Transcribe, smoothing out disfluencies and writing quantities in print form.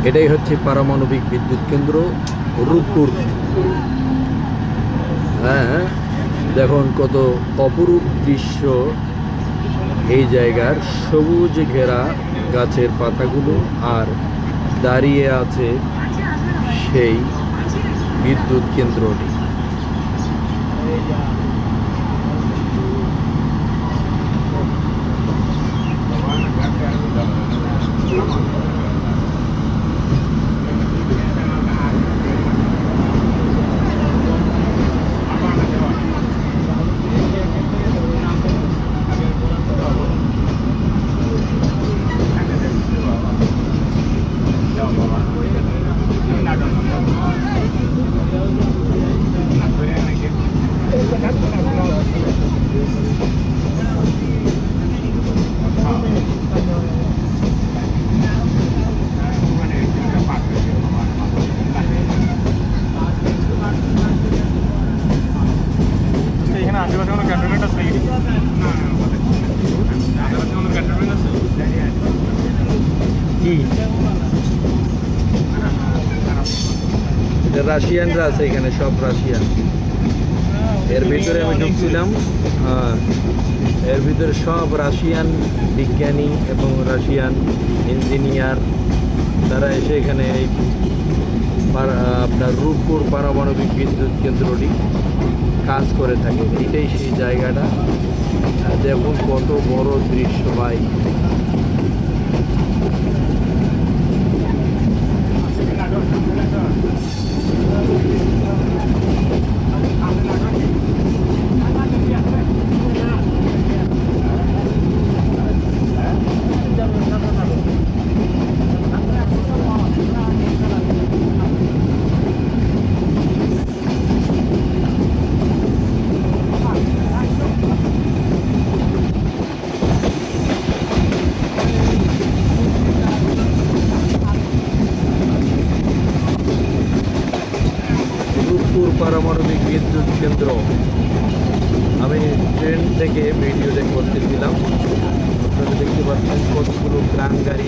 এটাই হচ্ছে পারমাণবিক বিদ্যুৎ কেন্দ্র রূপপুর। হ্যাঁ, দেখুন কত অপরূপ দৃশ্য এই জায়গার, সবুজ ঘেরা গাছের পাতাগুলো, আর দাঁড়িয়ে আছে সেই বিদ্যুৎ কেন্দ্রটি। আশেপাশে কোনো ক্যান্টনমেন্ট আছে নাকি? আশেপাশে কোনো ক্যান্টনমেন্ট আছে কি এটা? রাশিয়ানরা আছে এখানে, সব রাশিয়ান। এর ভিতরে আমি ঢুকছিলাম, এর ভিতরে সব রাশিয়ান বিজ্ঞানী এবং রাশিয়ান ইঞ্জিনিয়ার, তারা এসে এখানে এই আপনার রূপপুর পারমাণবিক বিদ্যুৎ কেন্দ্রটি কাজ করে থাকে। এটাই সেই জায়গাটা। দেখুন কত বড় দৃশ্য ভাই। রূপপুর পারমাণবিক বিদ্যুৎ কেন্দ্র। আমি ট্রেন থেকে ভিডিও করতেছিলাম, আপনারা দেখতে পাচ্ছেন কতগুলো ক্রান গাড়ি